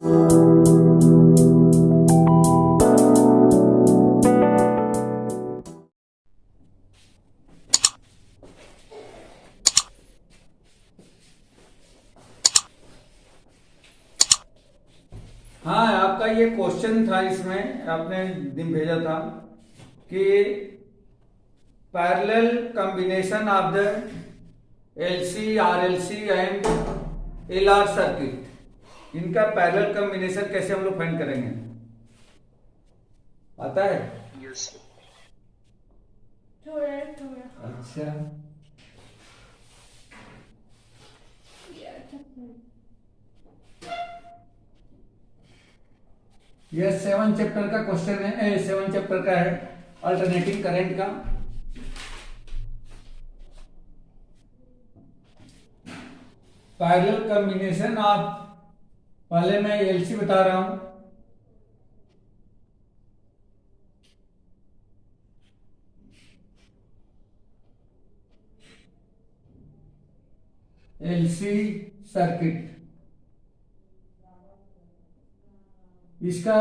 हाँ, आपका ये क्वेश्चन था, इसमें आपने दिन भेजा था कि parallel combination of the LC, RLC and LR circuit, इनका पैरेलल कॉम्बिनेशन कैसे हम लोग फाइंड करेंगे, आता है? यस थोड़ा अच्छा, यह 7 चैप्टर का क्वेश्चन है, 7 चैप्टर का है, अल्टरनेटिंग करंट का। पैरेलल कॉम्बिनेशन ऑफ, पहले मैं एलसी बता रहा हूं। एलसी सर्किट, इसका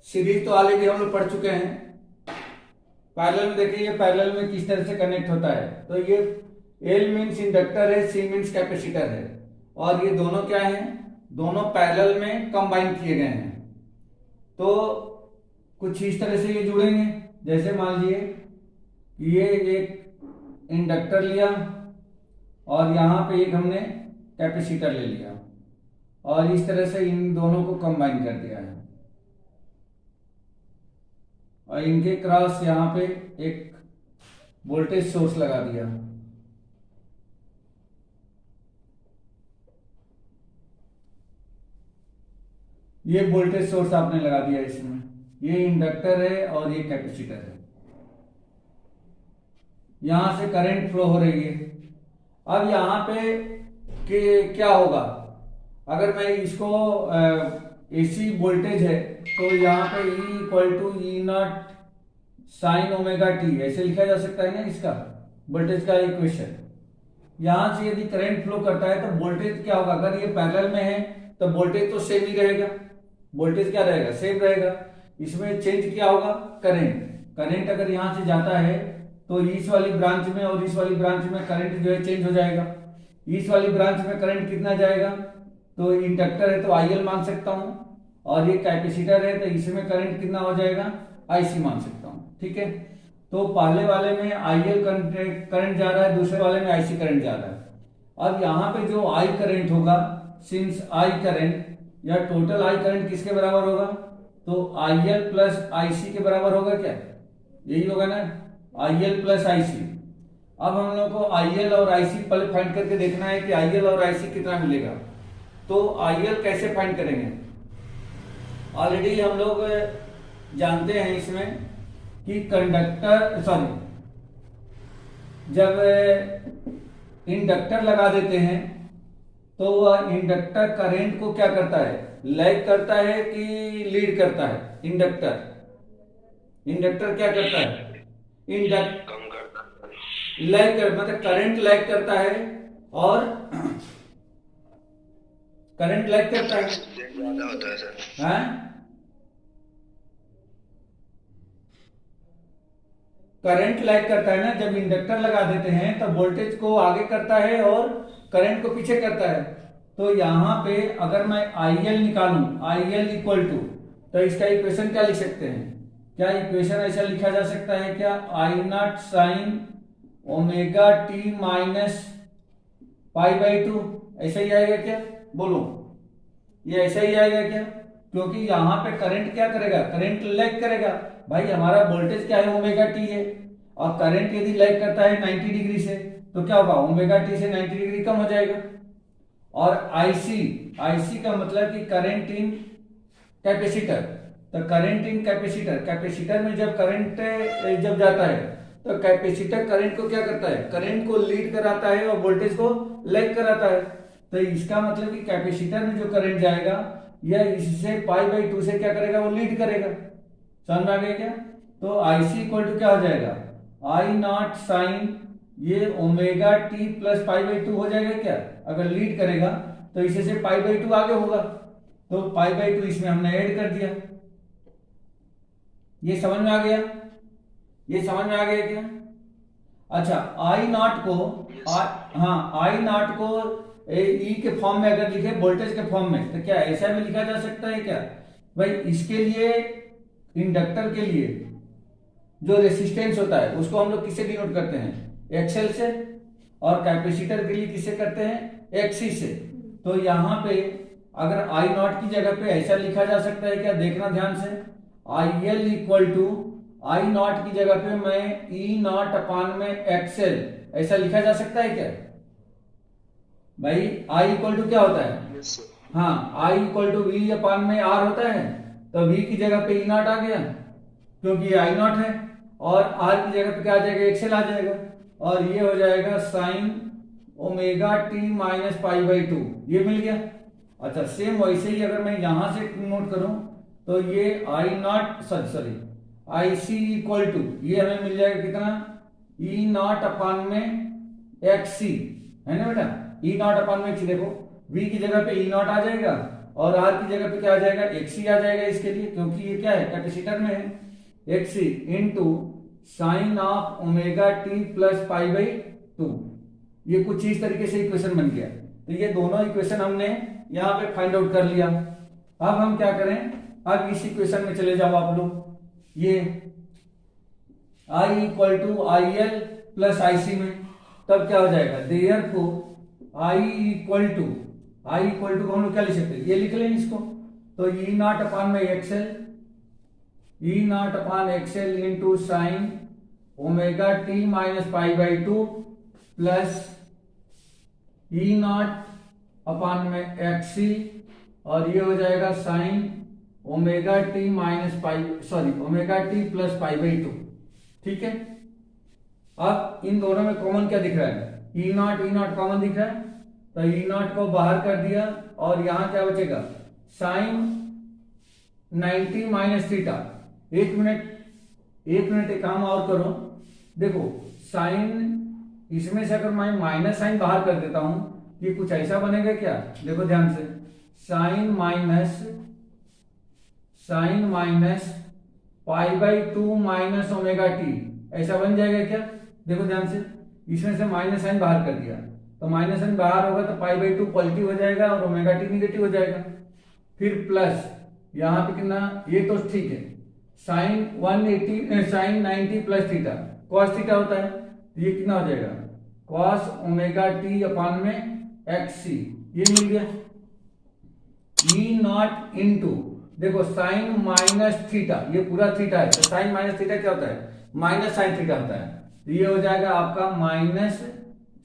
सीरीज तो ऑलरेडी हम लोग पढ़ चुके हैं। पैरेलल में देखिए, ये पैरेलल में किस तरह से कनेक्ट होता है। तो ये एल मीन्स इंडक्टर है, सी मीन्स कैपेसिटर है, और ये दोनों क्या है, दोनों पैरेलल में कंबाइन किए गए हैं। तो कुछ इस तरह से ये जुड़ेंगे, जैसे मान लीजिए ये एक इंडक्टर लिया और यहाँ पे एक हमने कैपेसिटर ले लिया, और इस तरह से इन दोनों को कंबाइन कर दिया है, और इनके क्रॉस यहाँ पे एक वोल्टेज सोर्स लगा दिया। ये वोल्टेज सोर्स आपने लगा दिया इसमें, ये इंडक्टर है और ये कैपेसिटर है, यहां से करंट फ्लो हो रही है। अब यहाँ पे क्या होगा, अगर मैं इसको एसी वोल्टेज है तो यहाँ पे E equal to E naught sine omega t, ऐसे लिखा जा सकता है ना इसका वोल्टेज का इक्वेशन। यहां से यदि करंट फ्लो करता है तो वोल्टेज क्या होगा, अगर ये पैरेलल में है तो वोल्टेज तो सेम ही रहेगा, वोल्टेज क्या रहेगा, सेम रहेगा। इसमें चेंज क्या होगा, करंट। करंट अगर यहां से जाता है तो इस वाली ब्रांच में और इस वाली ब्रांच में करंट जो है चेंज हो जाएगा। इस वाली ब्रांच में करंट कितना जाएगा, तो इंडक्टर है तो आईएल मान सकता हूं, और ये कैपेसिटर है तो इसमें करंट कितना हो जाएगा, आईसी मान सकता हूं। ठीक है, तो पहले वाले में आईएल करंट जा रहा है, दूसरे वाले में आईसी करंट जा रहा है। अब यहाँ पे जो आई करंट होगा, सिंस आई करंट या टोटल आई करंट किसके बराबर होगा, तो आईएल प्लस आईसी के बराबर होगा क्या, यही होगा ना, आईएल प्लस आईसी। अब हम लोग को आईएल और आईसी पहले फाइंड करके देखना है कि आईएल और आईसी कितना मिलेगा। तो आईएल कैसे फाइंड करेंगे, ऑलरेडी हम लोग जानते हैं इसमें कि कंडक्टर, सॉरी, जब इंडक्टर लगा देते हैं तो वह इंडक्टर करंट को क्या करता है, लैग करता है कि लीड करता है, इंडक्टर क्या करता है, कम करता है, लैग कर, मतलब करंट लैग करता है, और करंट लैग करता है, ज्यादा होता है सर। हैं? करंट लैग करता है ना, जब इंडक्टर लगा देते हैं तो वोल्टेज को आगे करता है और करंट को पीछे करता है। तो यहां पे अगर मैं आईएल निकालूं, आईएल इक्वल टू, तो इसका इक्वेशन क्या लिख सकते हैं, क्या इक्वेशन ऐसा लिखा जा सकता है क्या, I not sine omega t minus pi by two, ऐसा ही आएगा क्या, बोलो, ये ऐसा ही आएगा क्या, क्योंकि यहाँ पे करंट क्या करेगा, करंट लैग करेगा। भाई हमारा वोल्टेज क्या है, ओमेगा टी है, और करंट यदि लैग करता है 90 डिग्री से, तो क्या होगा, ओमेगा टी से 90 डिग्री कम हो जाएगा। और आईसी, आईसी का मतलब कि करंट इन कैपेसिटर, तो करंट इन कैपेसिटर, कैपेसिटर में जब करंट जब जाता है तो कैपेसिटर करंट को क्या करता है, करंट को लीड कराता है और वोल्टेज को लैग कराता है। तो इसका मतलब कि कैपेसिटर में जो करंट जाएगा यह इससे पाई बाई टू से क्या करेगा, वो लीड करेगा। समझ में आ गया क्या? तो आईसी इक्वल टू क्या हो जाएगा, आई नॉट साइन ये omega t plus pi by two हो जाएगा क्या? अगर लीड करेगा तो इसे से पाई बाई टू आगे होगा, तो पाई बाई टू इसमें हमने ऐड कर दिया। ये समझ में आ गया? ये समझ में आ गया क्या? अच्छा, आई नॉट को आई नॉट को ई के फॉर्म में अगर लिखे, वोल्टेज के फॉर्म में, तो क्या ऐसा भी लिखा जा सकता है क्या भाई? इसके लिए इंडक्टर के लिए जो रेसिस्टेंस होता है उसको हम लोग किससे डिनोट करते हैं? एक्सएल से। और कैपेसिटर के लिए किससे करते हैं? एक्सी से। तो यहाँ पे अगर आई नॉट की जगह पे ऐसा लिखा जा सकता है क्या? देखना ध्यान से, I L equal to I naught की जगह पे मैं ई नॉट अपान में एक्सएल, ऐसा लिखा जा सकता है क्या भाई? आई इक्वल टू क्या होता है? हाँ, आई इक्वल टू वी अपान में आर होता है, तो वी की जगह पे ई नॉट आ गया क्योंकि ये आई नॉट है, और आर की जगह पे क्या आ जाएगा? एक्सएल आ जाएगा, और ये हो जाएगा sine omega t minus pi by two, ये मिल गया। अच्छा, सेम वैसे ही अगर मैं यहां से नोट करूं तो ये I nought sorry I C equal to, ये हमें मिल जाएगा कितना? ई नॉट अपान में एक्स सी, है ना बेटा? ई नॉट अपान में एक्स, देखो वी की जगह पे ई नॉट आ जाएगा और आर की जगह पे क्या आ जाएगा? एक्सी आ जाएगा इसके लिए, क्योंकि ये क्या है? कैपेसिटर में है। XC into sine of omega t plus pi by two, ये कुछ इस तरीके से इक्वेशन बन गया। तो ये दोनों इक्वेशन हमने यहाँ पे फाइंड आउट कर लिया। अब हम क्या करें? अब इस इक्वेशन में चले जाओ आप लोग, ये I equal to I L plus I C में, तब क्या हो जाएगा? देयरफॉर I इक्वल टू हम लोग क्या लिख सकते हैं? ये लिख लें इसको, तो ई नॉट अपान में XL, E not upon XL into sine omega t minus pi by two plus E not upon में एक्सी, और ये हो जाएगा sine omega t minus pi omega t plus pi by two. ठीक है, अब इन दोनों में कॉमन क्या दिख रहा है? ई नॉट कॉमन दिख रहा है, तो ई नॉट को बाहर कर दिया, और यहां क्या बचेगा? Sine 90 minus theta. एक मिनट एक काम और करो, देखो साइन, इसमें से अगर मैं माइनस साइन बाहर कर देता हूं, ये कुछ ऐसा बनेगा क्या? देखो ध्यान से, sine minus pi by two minus omega t, ऐसा बन जाएगा क्या? देखो ध्यान से, इसमें से माइनस साइन बाहर कर दिया, तो माइनस साइन बाहर होगा तो पाई बाई टू पॉजिटिव हो जाएगा और ओमेगा टी निगेटिव हो जाएगा। फिर प्लस यहां पे कितना? ये तो ठीक है, sine 90 plus theta cos theta होता है, तो ये कितना हो जाएगा? कॉस ओमेगा टी अपान में एक्स सी, ये मिल गया। ई नॉट इंटू, देखो साइन माइनस थीटा, ये पूरा थीटा है, तो साइन माइनस थीटा क्या होता है? माइनस साइन थीटा होता है, तो ये हो जाएगा आपका माइनस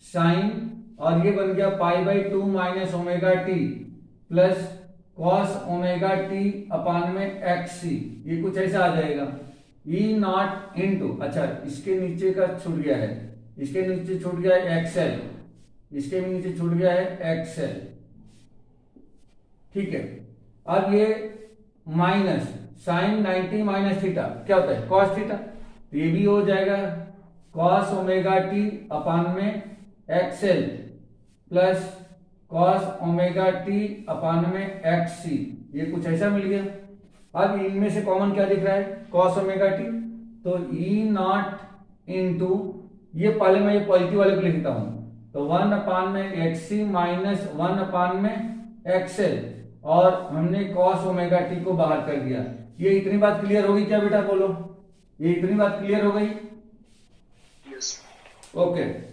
साइन, और ये बन गया pi by two minus omega t plus cos omega t upon में एक्स सी, ये कुछ ऐसा आ जाएगा। ई नॉट इंटू, अच्छा इसके नीचे का छूट गया है, इसके नीचे छूट गया है एक्सएल, इसके नीचे छूट गया है एक्सएल। ठीक है, अब ये माइनस साइन 90 माइनस थीटा क्या होता है? कॉस थीटा, तो ये भी हो जाएगा कॉस ओमेगा टी अपान में XL plus cos omega t upon में एक्स सी, ये कुछ ऐसा मिल गया। अब इनमें से कॉमन क्या दिख रहा है? कॉस ओमेगा टी, तो ई नॉट इंटू, ये पहले मैं ये पॉजिटिव वाले को लिखता हूं, तो 1 अपान में एक्स सी माइनस 1 अपान में एक्सएल, और हमने कॉस ओमेगा टी को बाहर कर दिया। ये इतनी बात क्लियर होगी क्या बेटा? बोलो, ये इतनी बात क्लियर हो गई? यस। ओके।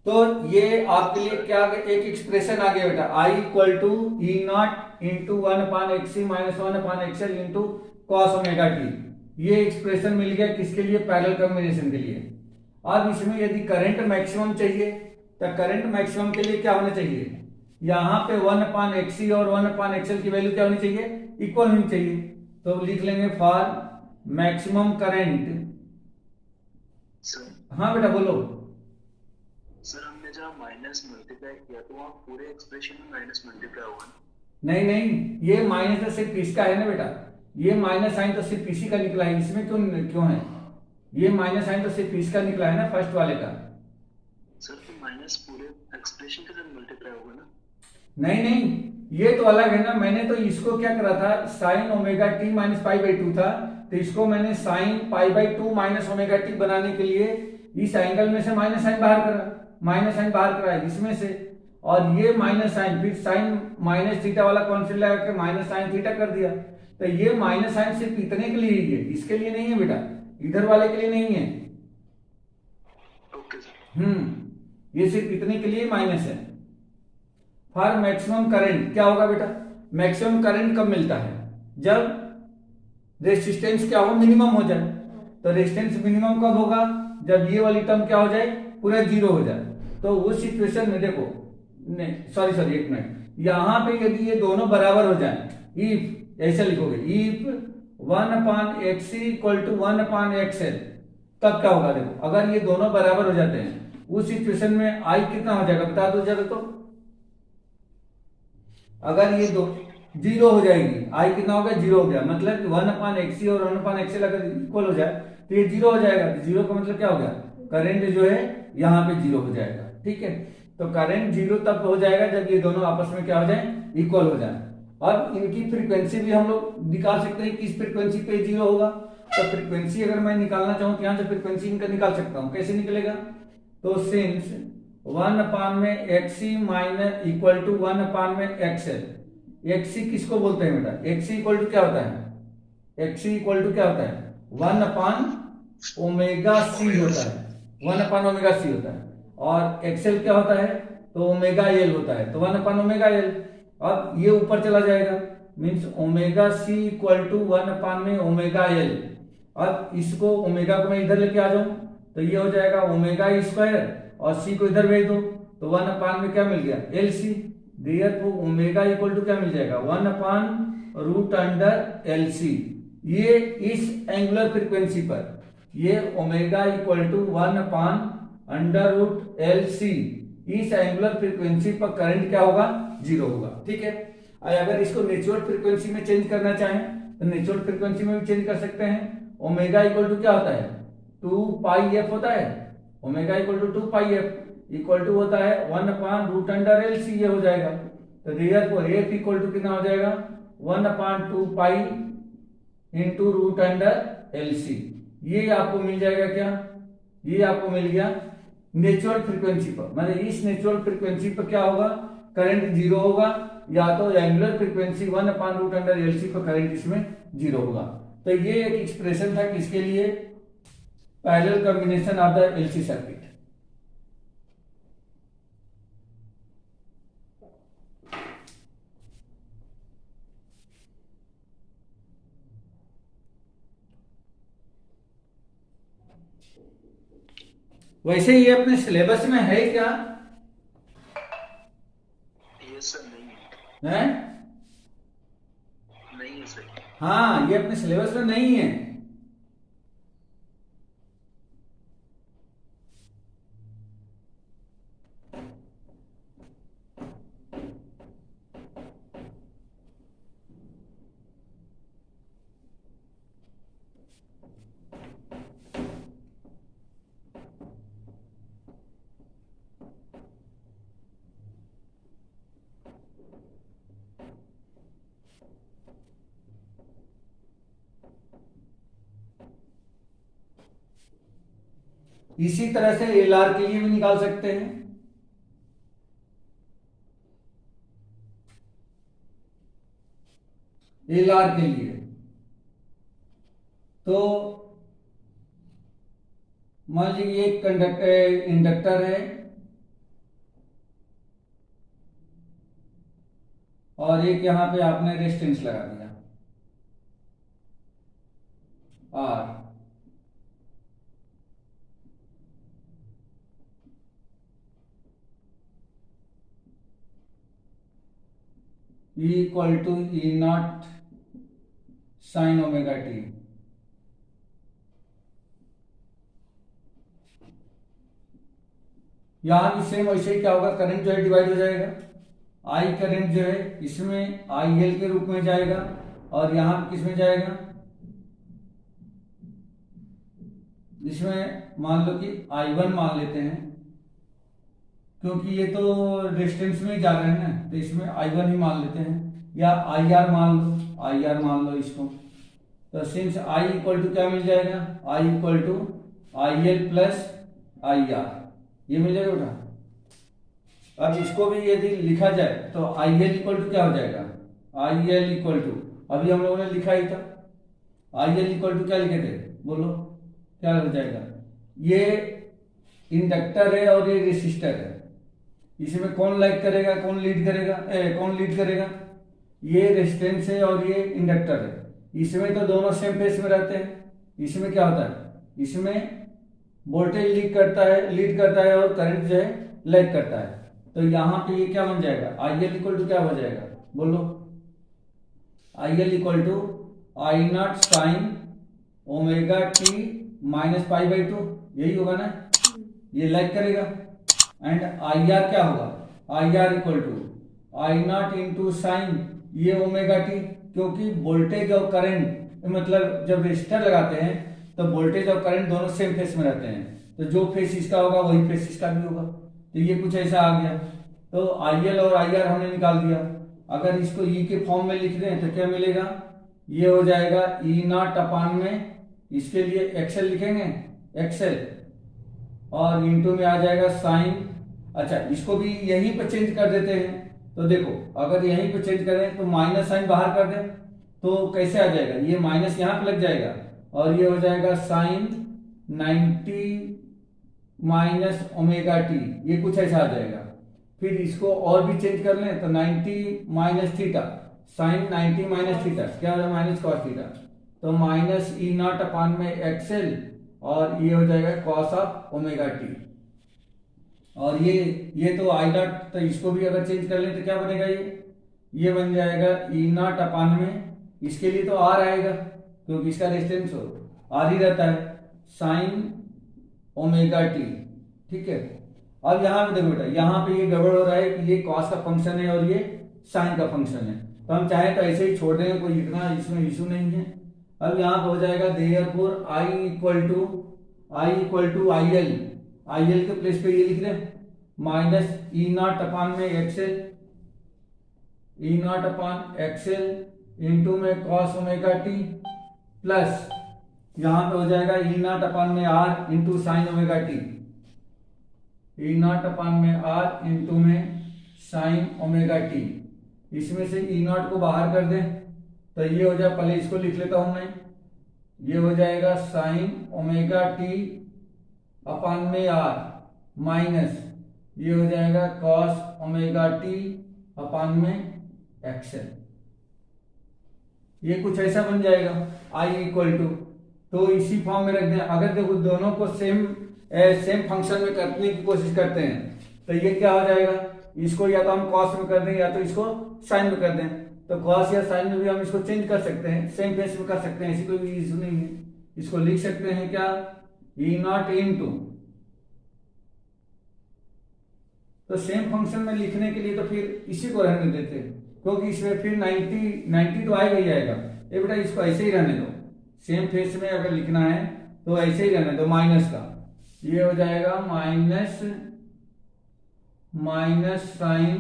तो ये आपके लिए क्या एक एक्सप्रेशन आ गया बेटा, I equal to E not into 1 upon XC minus 1 upon XL into cos omega t. ये एक्सप्रेशन मिल गया किसके लिए? पैरेलल कॉम्बिनेशन के लिए। अब इसमें यदि करंट मैक्सिमम चाहिए, तो करंट मैक्सिमम के लिए क्या होना चाहिए? यहाँ पे 1 अपान एक्सी और 1 अपान एक्सएल की वैल्यू क्या होनी चाहिए? इक्वल होनी चाहिए। तो लिख लेंगे फॉर मैक्सिमम करंट। हाँ बेटा बोलो। सर हमने जो जहाँ माइनस मल्टीप्लाई किया तो वहाँ पूरे एक्सप्रेशन में माइनस मल्टीप्लाई होगा ना? नहीं नहीं, ये माइनस तो सिर्फ इसका है ना बेटा, ये माइनस साइन तो सिर्फ इसी का निकला है, इसमें क्यों क्यों है? ये माइनस साइन तो सिर्फ इसका निकला है ना, फर्स्ट वाले का। सर तो माइनस पूरे एक्सप्रेशन के साथ मल्टीप्लाई होगा ना? नहीं नहीं, ये तो अलग है ना। मैंने तो इसको क्या करा था, sign omega t minus pi by to था, तो इसको मैंने sine pi by two minus omega T बनाने के लिए इस एंगल में से माइनस साइन बाहर करा, माइनस साइन बाहर करा इसमें से, और ये माइनस साइन, फिर साइन माइनस थीटा वाला कॉन्सेप्ट लगा के माइनस साइन थीटा कर दिया। तो ये माइनस साइन सिर्फ इतने के लिए ही है, इसके लिए नहीं है बेटा, इधर वाले के लिए नहीं है। Okay sir. ये सिर्फ इतने के लिए माइनस है। फॉर मैक्सिमम करंट क्या होगा बेटा, मैक्सिमम करंट कब मिलता है, जब रेजिस्टेंस क्या हो, मिनिमम हो जाए। तो रेजिस्टेंस मिनिमम कब होगा, जब ये वाली टर्म क्या हो जाए, पूरा जीरो हो जाए। तो उस सिचुएशन में देखो, सॉरी एक मिनट, यहां पे यदि ये दोनों बराबर हो जाए, इफ ऐसे लिखोगे, if 1/xc equal to 1/xl, तब क्या होगा देखो, अगर ये दोनों बराबर हो जाते हैं उस सिचुएशन में आई कितना हो जाएगा बता दो जरा। तो अगर ये दो जीरो हो जाएगी, आई कितना हो गया, जीरो हो गया, मतलब 1/xc और 1/xl अगर इक्वल हो जाए तो ये जीरो हो जाएगा। जीरो का मतलब क्या हो गया, करंट जो है यहाँ पे जीरो हो जाएगा। ठीक है, तो करंट जीरो तब हो जाएगा जब ये दोनों आपस में क्या हो जाए, इक्वल हो जाए। और इनकी फ्रीक्वेंसी भी हम लोग निकाल सकते हैं, किस फ्रीक्वेंसी पे जीरो होगा। तो फ्रीक्वेंसी अगर मैं निकालना चाहूं तो यहाँ से फ्रीक्वेंसी इनका निकाल सकता हूँ, कैसे निकलेगा, तो since 1/xc minus equal to 1/xl, XC किसको बोलते हैं बेटा, एक्सी इक्वल टू क्या होता है, एक्सी इक्वल टू क्या होता है, 1/ओमेगा c होता है, 1/ओमेगा c होता है। और एक्सएल क्या होता है, तो ओमेगा एल होता है, तो 1/ओमेगा एल। अब ये ऊपर चला जाएगा, means omega c equal to 1/ओमेगा एल। अब इसको ओमेगा को मैं इधर लेके आ जाऊं तो ये हो जाएगा ओमेगा स्क्वायर, और c को इधर भेज दो तो 1/, में क्या मिल गया, L C. Therefore omega equal to क्या मिल जाएगा, 1/√LC। ये इस एंगुलर फ्रीक्वेंसी पर, ये ओमेगा इक्वल टू 1/√LC, इस एंगुलर फ्रीक्वेंसी पर करंट क्या होगा, जीरो होगा। ठीक है, अगर इसको नेचुरल फ्रीक्वेंसी में चेंज करना चाहें तो नेचुरल फ्रीक्वेंसी में भी चेंज कर सकते हैं। ओमेगा इक्वल टू क्या होता है, 2πf होता है, omega equal to 2πf equal to होता है 1/√LC, ये हो जाएगा। तो देयरफॉर एफ इक्वल टू कितना हो जाएगा, 1/2π इंटू √LC। ये आपको मिल जाएगा क्या, ये आपको मिल गया नेचुरल फ्रीक्वेंसी पर, मतलब इस नेचुरल फ्रीक्वेंसी पर क्या होगा, करंट जीरो होगा, या तो एंगुलर फ्रीक्वेंसी 1/√LC पर करंट इसमें जीरो होगा। तो ये एक एक्सप्रेशन था किसके लिए, parallel combination of the LC circuit. वैसे ये अपने सिलेबस में है क्या, यस सर, नहीं है। है? नहीं है सर। हाँ, ये अपने सिलेबस में नहीं है। इसी तरह से एल आर के लिए भी निकाल सकते हैं। एल आर के लिए तो मान लीजिए एक कंडक्टर इंडक्टर है और एक यहां पे आपने रेजिस्टेंस लगा दिया R, E equal to E0 sine omega t. यहाँ भी सेम वैसे ही क्या होगा, करंट जो है डिवाइड हो जाएगा, आई करंट जो है इसमें आई एल के रूप में जाएगा और यहाँ किस में जाएगा, इसमें मान लो कि I1 मान लेते हैं, क्योंकि ये तो डिस्टेंस में ही जा रहे हैं ना, तो इसमें I1 ही मान लेते हैं, या IR मान लो, IR मान लो इसको। तो सिंस I इक्वल टू क्या मिल जाएगा, I equal to IL plus IR, ये मिल जाएगा बेटा। अब इसको भी यदि लिखा जाए तो IL इक्वल टू क्या हो जाएगा, IL इक्वल टू, अभी हम लोगों ने लिखा ही था, IL इक्वल टू क्या लिखे थे, बोलो क्या हो जाएगा, ये इंडक्टर है और ये रेसिस्टर है, इसमें कौन लाइक करेगा, कौन लीड करेगा, कौन लीड करेगा, ये रेजिस्टेंस है और ये इंडक्टर है, इसमें तो दोनों सेम फेस में रहते हैं, इसमें क्या होता है, इसमें वोल्टेज लीड करता है और करंट जो है लैग करता है। तो यहाँ पे ये क्या बन जाएगा, IL इक्वल टू क्या हो जाएगा, बोलो, IL equal to I not sine omega t minus pi by two, यही होगा ना, ये लैग करेगा। एंड IR क्या होगा, IR equal to I not into sine ये ओमेगा टी, क्योंकि वोल्टेज और करंट मतलब जब रजिस्टर लगाते हैं तो वोल्टेज और करंट दोनों सेम फेस में रहते हैं, तो जो फेस इसका होगा वही फेस इसका भी होगा। तो ये कुछ ऐसा आ गया, तो IL और IR हमने निकाल दिया। अगर इसको E के फॉर्म में लिख दें तो क्या मिलेगा, ये हो जाएगा E नॉट अपान में, इसके लिए एक्सएल लिखेंगे, एक्सएल, और इंटू में आ जाएगा साइन, अच्छा इसको भी यहीं पर चेंज कर देते हैं, तो देखो अगर यहीं पर चेंज करें तो माइनस साइन बाहर कर दें तो कैसे आ जाएगा, ये माइनस यहाँ पे लग जाएगा और ये हो जाएगा साइन 90 माइनस ओमेगा टी, ये कुछ ऐसा आ जाएगा। फिर इसको और भी चेंज कर लें तो 90 minus theta, sine 90 minus theta क्या हो जाएगा, माइनस कॉस थीटा, तो माइनस ई नॉट अपान में एक्सएल और ये हो जाएगा कॉस ऑफ ओमेगा टी। और ये तो आई डॉट, तो इसको भी अगर चेंज कर ले तो क्या बनेगा, ये बन जाएगा ई नॉट अपान में, इसके लिए तो आर आएगा क्योंकि इसका रेजिस्टेंस आर ही रहता है, साइन ओमेगा टी, ठीक है। अब यहाँ पे देखो बेटा, यहाँ पे ये गड़बड़ हो रहा है कि ये कॉस का फंक्शन है और ये साइन का फंक्शन है, तो हम चाहे तो ऐसे ही छोड़ देंगे, कोई इतना इसमें इशू नहीं है। अब यहाँ पे हो जाएगा therefore I equal to I L के प्लेस पे ये लिख दें माइनस ई नॉट अपान में XL, E not upon XL into में कॉस ओमेगा टी प्लस यहाँ पे हो जाएगा ई नॉट अपान में R into sine omega t, E not upon में आर इंटू में साइन ओमेगा टी, इसमें से ई नॉट को बाहर कर दें तो ये हो जाए, पहले इसको लिख लेता हूं मैं, ये हो जाएगा साइन ओमेगा टी अपान में आर माइनस ये हो जाएगा कॉस ओमेगा टी अपान में एक्सएल, ये कुछ ऐसा बन जाएगा I इक्वल टू, तो इसी फॉर्म में रख दें। अगर देखो दोनों को सेम फंक्शन में करने की कोशिश करते हैं तो ये क्या हो जाएगा, इसको या तो हम कॉस में कर दें या तो इसको साइन में कर दें, तो कॉस या साइन में भी हम इसको चेंज कर सकते हैं, सेम फेस में कर सकते हैं, ऐसी कोई इशू नहीं है। इसको लिख सकते हैं क्या, ई नॉट इंटू, तो सेम फंक्शन में लिखने के लिए तो फिर इसी को रहने देते हैं, क्योंकि इसमें फिर 90 तो आएगा ही आएगा। ये बेटा इसको ऐसे ही रहने दो, सेम फेस में अगर लिखना है तो ऐसे ही रहने दो, माइनस का ये हो जाएगा minus sine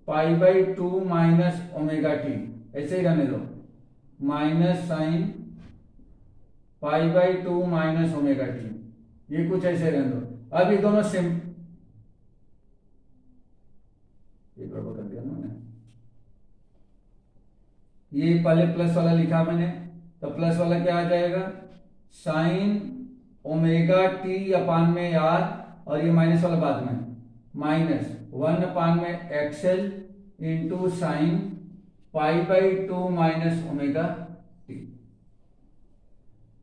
pi by two minus omega t, ऐसे ही रहने दो, minus sine pi by two minus omega t, ये कुछ ऐसे रहने दो। अब ये दोनों सेम, ये गड़बड़ कर दिया ना मैंने, ये पहले प्लस वाला लिखा मैंने, तो प्लस वाला क्या आ जाएगा, साइन ओमेगा टी अपान में आर, और ये माइनस वाला बाद में माइनस 1 अपान में XL into sine pi by two minus omega T.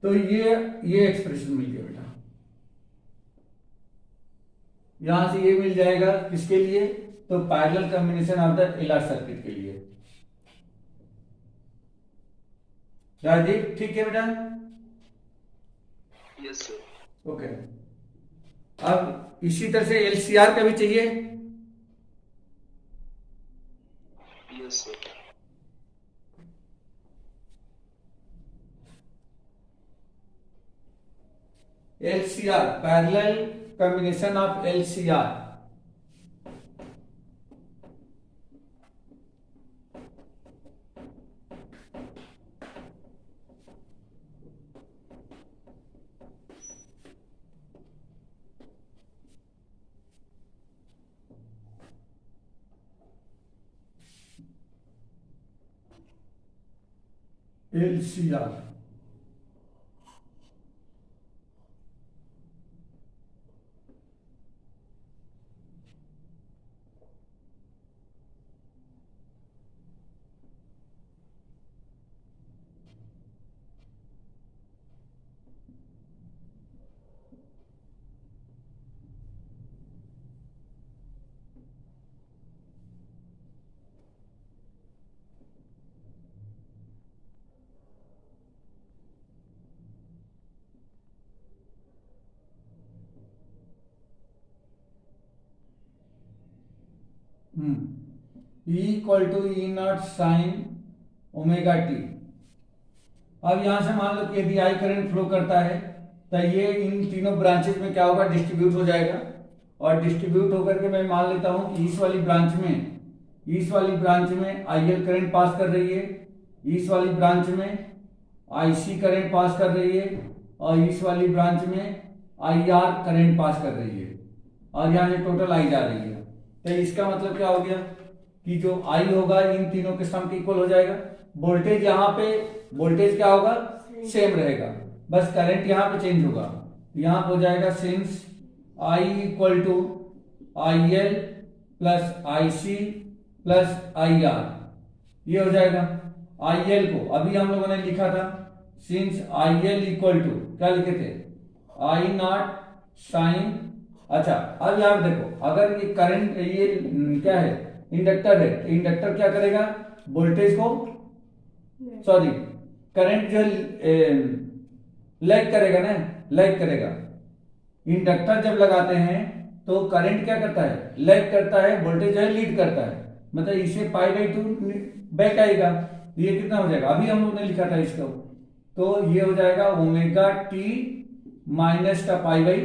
तो ये एक्सप्रेशन मिल गया बेटा, यहां से ये मिल जाएगा किसके लिए, तो parallel combination of the LR circuit के लिए। राजीव ठीक है बेटा, यस सर। ओके। अब इसी तरह से एलसीआर का भी चाहिए। Yes sir. LCR parallel combination of LCR. LCR E equal to E naught sine omega t. अब यहां से मान लो कि यदि आई करंट फ्लो करता है तो ये इन तीनों ब्रांचेस में क्या होगा, डिस्ट्रीब्यूट हो जाएगा। और डिस्ट्रीब्यूट होकर के मैं मान लेता हूं कि इस वाली ब्रांच में आई एल करंट पास कर रही है, इस वाली ब्रांच में आई सी करंट पास कर रही है, और इस वाली ब्रांच में आई आर करंट पास कर रही है, और यहाँ से टोटल आई जा रही है। तो इसका मतलब क्या हो गया कि जो आई होगा इन तीनों के सम के इक्वल हो जाएगा। वोल्टेज यहाँ पे वोल्टेज क्या होगा, सेम रहेगा, बस करंट यहाँ पे चेंज होगा। यहाँ पे हो जाएगा since I equal to I L plus I C plus I R, ये हो जाएगा। आई एल को अभी हम लोगों ने लिखा था since I L equal to क्या लिखे थे, आई नॉट साइन। अच्छा अब यहाँ देखो, अगर ये करंट ये क्या है, इंडक्टर है, इंडक्टर क्या करेगा, वोल्टेज को सॉरी करंट जो लैग करेगा ना, लैग करेगा। इंडक्टर जब लगाते हैं तो करंट क्या करता है, लैग करता है, वोल्टेज जो है लीड करता है, मतलब इसे पाई बाई टू बैक आएगा। ये कितना हो जाएगा, अभी हम लोग ने लिखा था इसको, तो ये हो जाएगा ओमेगा टी माइनस का पाई बाई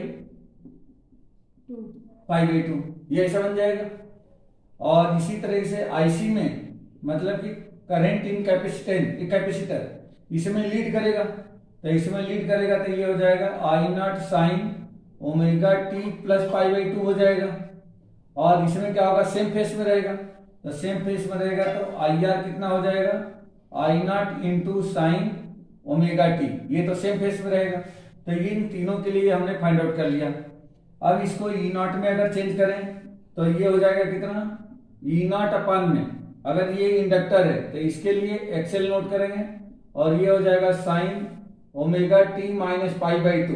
टू, ये ऐसा बन जाएगा। और इसी तरह से आईसी में मतलब कि करंट इन कैपेसिटर इसमें लीड करेगा, तो इसमें लीड करेगा तो ये हो जाएगा I not sine omega t plus pi by two हो जाएगा। और इसमें क्या होगा, सेम फेस में रहेगा, तो सेम फेस में रहेगा तो आई आर कितना हो जाएगा, I not into sine omega t, ये तो सेम फेस में रहेगा। तो इन तीनों के लिए हमने फाइंड आउट कर लिया। अब इसको ई नॉट में अगर चेंज करें तो ये हो जाएगा कितना, ई नॉट अपान में, अगर ये इंडक्टर है तो इसके लिए एक्सएल नोट करेंगे, और ये हो जाएगा sine omega t minus pi by two,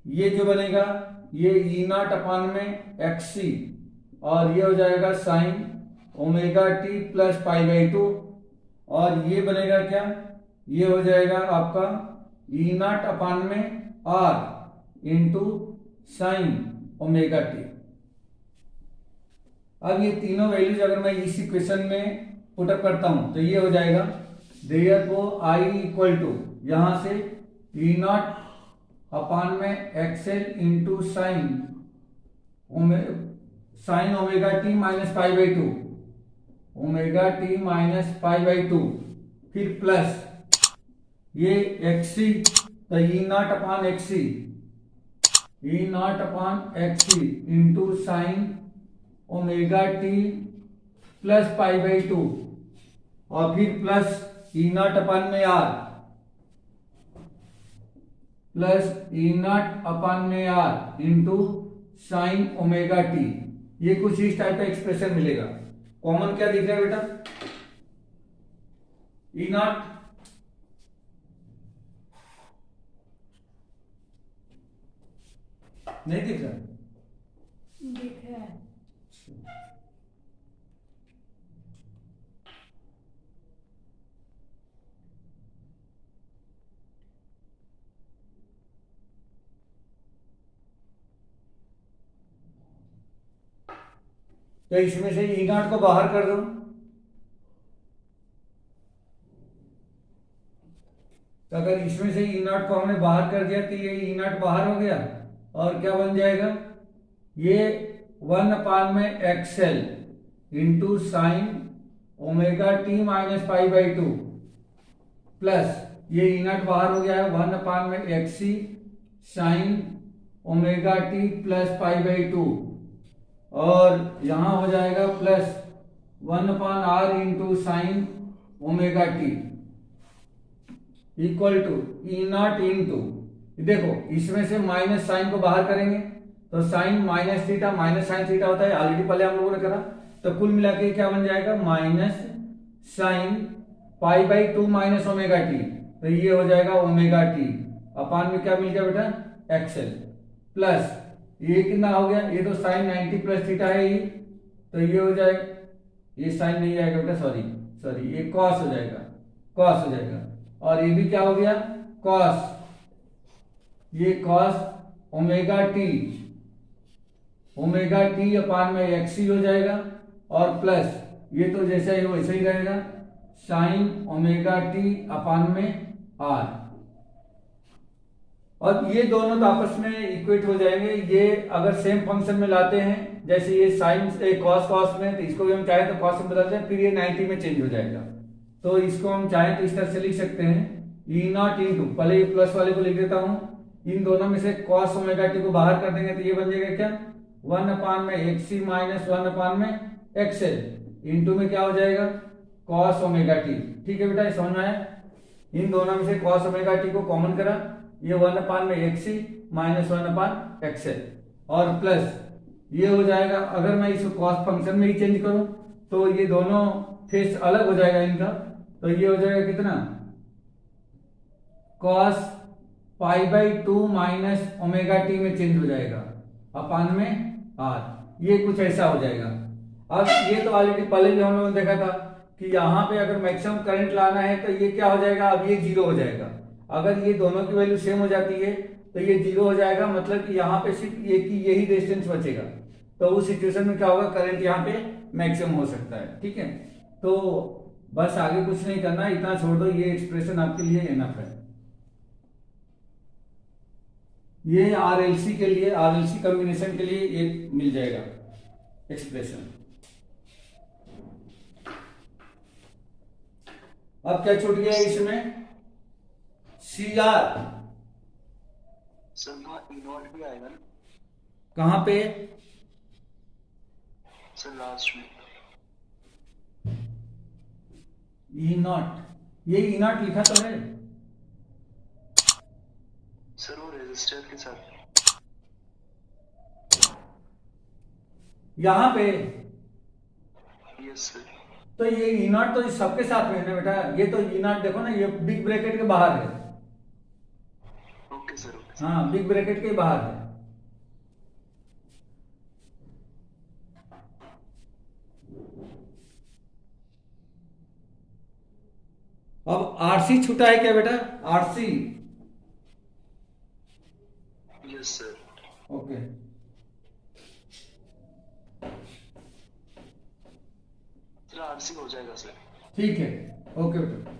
ये जो बनेगा ये ई नॉट अपान में एक्सी, और ये हो जाएगा sine omega t plus pi by two, और ये बनेगा क्या, ये हो जाएगा आपका ई नॉट अपान में R into sine omega t. अब ये तीनों वैल्यूज अगर मैं इस इक्वेशन में पुटअप करता हूं तो ये हो जाएगा देयरफॉर आई इक्वल टू यहां से ई नॉट अपान में XL into sine omega t minus pi by two, omega t minus pi by two, फिर प्लस ये एक्सी, तो E not upon XC, E not upon XC into sine omega t plus pi by two, और फिर plus E not upon में R, plus E not upon में R into sine omega t. ये कुछ इस type का expression मिलेगा। Common क्या दिख रहा है बेटा, ई नॉट, नहीं दिख रहा, दिख रहा है। तो इसमें से ई नॉट को बाहर कर दो, तो अगर इसमें से ई नॉट को हमने बाहर कर दिया तो ये ई नॉट बाहर हो गया और क्या बन जाएगा, ये 1 में XL into sine omega t minus pi by 2 plus ये ई नॉट बाहर हो गया है 1 में एक्सी sine omega t plus pi by 2 और यहां हो जाएगा plus 1/r into sine omega t equal to E not into, देखो इसमें से माइनस साइन को बाहर करेंगे तो sine minus theta minus sine theta होता है, ऑलरेडी पहले हम लोगों ने करा। तो कुल मिला के क्या बन जाएगा, minus sine pi by 2 minus omega T, तो ये हो जाएगा ओमेगा टी अपान में क्या मिल गया बेटा, एक्सएल प्लस ये कितना हो गया, ये तो साइन 90 प्लस थीटा है ये, तो ये हो जाएगा, ये साइन नहीं आएगा बेटा, सॉरी ये कॉस हो जाएगा, कॉस हो जाएगा और ये भी क्या हो गया कॉस, ये कॉस ओमेगा टी अपान में एक्सी हो जाएगा और प्लस ये तो जैसा ही वैसे ही रहेगा साइन ओमेगा टी अपान में आर, और ये दोनों तो आपस में इक्वेट हो जाएंगे। ये अगर सेम फंक्शन में लाते हैं जैसे ये साइन कॉस में, तो इसको भी हम चाहे तो कॉस में बदलते हैं, फिर ये 90 में चेंज हो जाएगा। तो इसको हम चाहें तो इस तरह से लिख सकते हैं ई नॉट इंटू, पहले ये प्लस वाले को लिख देता हूं, इन दोनों में से कॉस ओमेगा टी को बाहर कर देंगे तो ये बन जाएगा क्या, 1 में एक्सी माइनस 1 में एक्सएल इंटू में क्या हो जाएगा कॉस ओमेगा टी। ठीक है बेटा, ये समझ में आया। इन दोनों में से कॉस ओमेगा टी को कॉमन करा, ये 1 में एक्सी माइनस 1 एक्सएल और प्लस ये हो जाएगा, अगर मैं इसको कॉस फंक्शन में ही चेंज करूं तो ये दोनों फेस अलग हो जाएगा इनका, तो ये हो जाएगा कितना, cos pi by 2 minus omega T में चेंज हो जाएगा अपान में आर, ये कुछ ऐसा हो जाएगा। अब ये तो ऑलरेडी पहले भी हम लोगों ने देखा था कि यहाँ पे अगर मैक्सिमम करंट लाना है तो ये क्या हो जाएगा, अब ये जीरो हो जाएगा। अगर ये दोनों की वैल्यू सेम हो जाती है तो ये जीरो हो जाएगा, मतलब कि यहाँ पे सिर्फ ये की यही रेजिस्टेंस बचेगा, तो उस सिचुएशन में क्या होगा, करंट यहाँ पे मैक्सिमम हो सकता है। ठीक है, तो बस आगे कुछ नहीं करना, इतना छोड़ दो, ये एक्सप्रेशन आपके लिए एनफ है। ये आरएलसी के लिए, आरएलसी कॉम्बिनेशन के लिए एक मिल जाएगा एक्सप्रेशन। अब क्या छूट गया इसमें, सी आर, सर वहाँ ई नॉट भी आएगा ना, कहां पे सर लास्ट में ई नॉट, ये ई नॉट लिखा तो है सर, वो रेजिस्टर के साथ। यहां पे, यस सर। तो ये ई नॉट तो सबके साथ में है ना बेटा, ये तो ई नॉट देखो ना, ये बिग ब्रैकेट के बाहर है। Okay sir, okay. हाँ, बिग ब्रैकेट के बाहर है। अब आरसी छूटा है क्या बेटा, RC, yes sir. Okay, sir RC हो जाएगा सर। ठीक है, ओके बेटा।